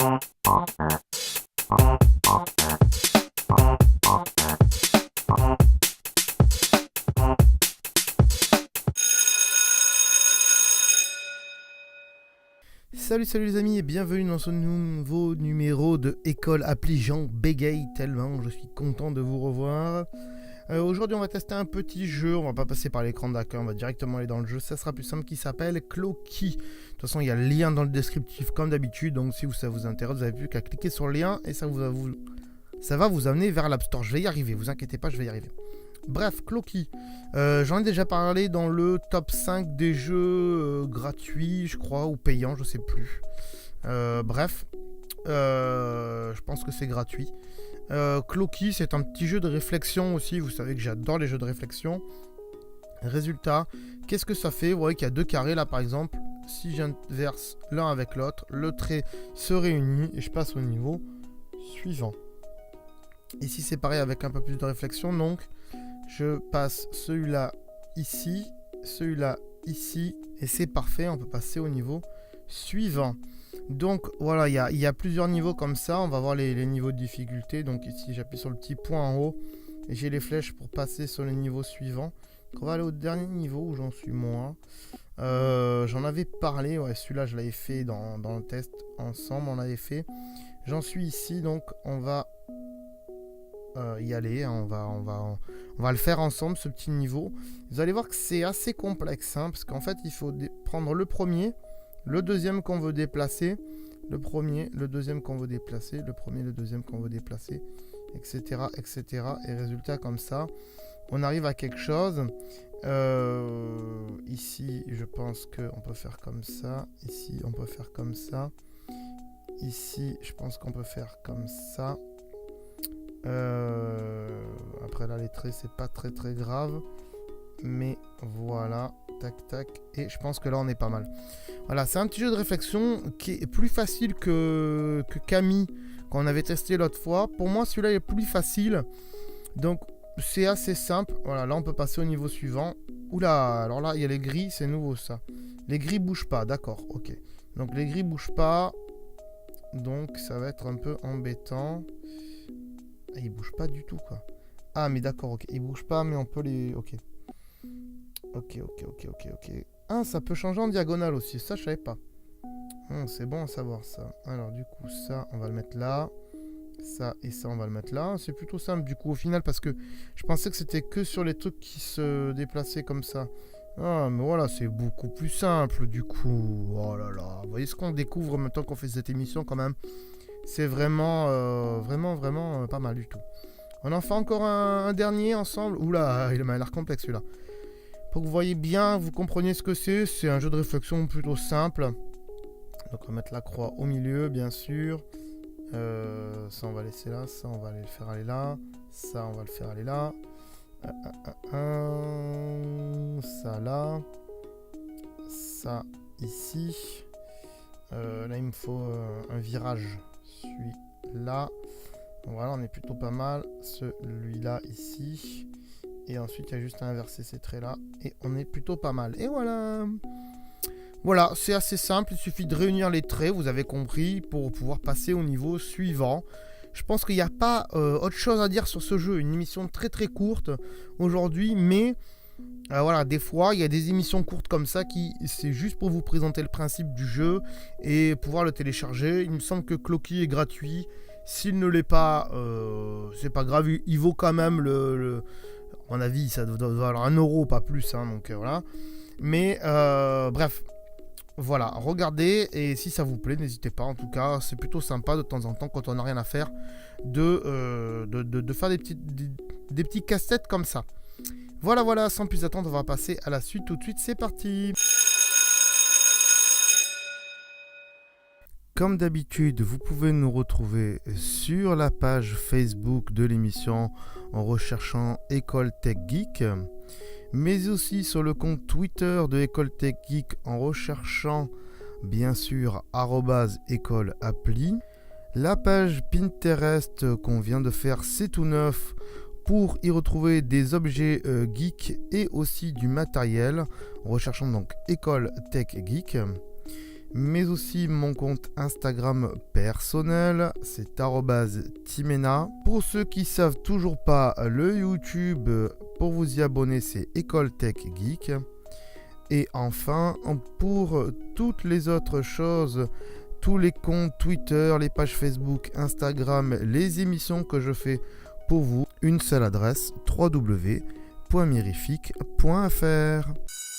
Salut les amis et bienvenue dans ce nouveau numéro de École Appli. J'en bégaye tellement, je suis content de vous revoir. Aujourd'hui on va tester un petit jeu, on va pas passer par l'écran d'accueil, on va directement aller dans le jeu, ça sera plus simple, qui s'appelle Cloaky. De toute façon il y a le lien dans le descriptif comme d'habitude, donc si ça vous intéresse, vous n'avez plus qu'à cliquer sur le lien et ça va vous amener vers l'App Store. Je vais y arriver, vous inquiétez pas, je vais y arriver. Bref, Cloaky, j'en ai déjà parlé dans le top 5 des jeux gratuits, je crois, ou payants, je sais plus. Bref, je pense que c'est gratuit. Cloaky, c'est un petit jeu de réflexion aussi, vous savez que j'adore les jeux de réflexion. Résultat, qu'est-ce que ça fait? Vous voyez qu'il y a deux carrés là par exemple. Si j'inverse l'un avec l'autre, le trait se réunit et je passe au niveau suivant. Ici c'est pareil avec un peu plus de réflexion, donc je passe celui-là ici, et c'est parfait, on peut passer au niveau suivant. Donc voilà, il y a plusieurs niveaux comme ça, on va voir les niveaux de difficulté. Donc ici j'appuie sur le petit point en haut et j'ai les flèches pour passer sur le niveau suivant. Donc on va aller au dernier niveau où j'en suis moi. J'en avais parlé, ouais, celui-là je l'avais fait dans le test ensemble, on l'avait fait. J'en suis ici, donc on va y aller, hein, on va le faire ensemble ce petit niveau. Vous allez voir que c'est assez complexe, hein, parce qu'en fait il faut prendre le premier, le deuxième qu'on veut déplacer, le premier, le deuxième qu'on veut déplacer, le premier, le deuxième qu'on veut déplacer, etc. Et résultat comme ça, on arrive à quelque chose. Ici je pense qu'on peut faire comme ça, ici on peut faire comme ça, ici je pense qu'on peut faire comme ça. Après là les traits c'est pas très grave, mais voilà, tac, et je pense que là on est pas mal. Voilà, c'est un petit jeu de réflexion qui est plus facile que Camille qu'on avait testé l'autre fois. Pour moi celui-là est plus facile, donc c'est assez simple. Voilà, là on peut passer au niveau suivant. Oula, alors là il y a les gris, c'est nouveau ça. Les gris bougent pas, d'accord, ok. Donc les gris bougent pas, donc ça va être un peu embêtant. Ah, ils bougent pas du tout quoi. Ah mais d'accord, ok. Ils bougent pas mais on peut les... Ok. Ah, ça peut changer en diagonale aussi. Ça je savais pas. C'est bon à savoir ça. Alors du coup ça on va le mettre là. Ça et ça on va le mettre là. C'est plutôt simple du coup au final, parce que je pensais que c'était que sur les trucs qui se déplaçaient comme ça. Ah mais voilà, c'est beaucoup plus simple du coup. Oh là là. Vous voyez ce qu'on découvre maintenant qu'on fait cette émission quand même. C'est vraiment pas mal du tout. On en fait encore un dernier ensemble. Oula, il m'a l'air complexe celui-là. Pour que vous voyez bien, vous compreniez ce que c'est. C'est un jeu de réflexion plutôt simple. Donc on va mettre la croix au milieu, bien sûr. Ça on va laisser là. Ça on va aller le faire aller là. Ça on va le faire aller là. Ça là. Ça ici. Là il me faut un virage. Celui-là. Voilà, on est plutôt pas mal. Celui-là ici. Et ensuite, il y a juste à inverser ces traits-là. Et on est plutôt pas mal. Et voilà. Voilà, c'est assez simple. Il suffit de réunir les traits, vous avez compris, pour pouvoir passer au niveau suivant. Je pense qu'il n'y a pas autre chose à dire sur ce jeu. Une émission très courte aujourd'hui. Mais voilà, des fois, il y a des émissions courtes comme ça qui c'est juste pour vous présenter le principe du jeu et pouvoir le télécharger. Il me semble que Cloaky est gratuit. S'il ne l'est pas, c'est pas grave. Il vaut quand même à mon avis, ça doit valoir 1 euro, pas plus. Hein, donc voilà. Mais bref, voilà, regardez. Et si ça vous plaît, n'hésitez pas. En tout cas, c'est plutôt sympa de temps en temps quand on n'a rien à faire de faire des petits casse-têtes comme ça. Voilà, sans plus attendre, on va passer à la suite tout de suite, c'est parti. Comme d'habitude, vous pouvez nous retrouver sur la page Facebook de l'émission en recherchant École Tech Geek, mais aussi sur le compte Twitter de École Tech Geek en recherchant bien sûr @école appli. La page Pinterest qu'on vient de faire, c'est tout neuf, pour y retrouver des objets geek et aussi du matériel, en recherchant donc École Tech Geek. mais aussi mon compte Instagram personnel, c'est @timena. Pour ceux qui savent toujours pas, le YouTube pour vous y abonner, c'est École Tech Geek. Et enfin, pour toutes les autres choses, tous les comptes Twitter, les pages Facebook, Instagram, les émissions que je fais pour vous, une seule adresse, www.mirific.fr.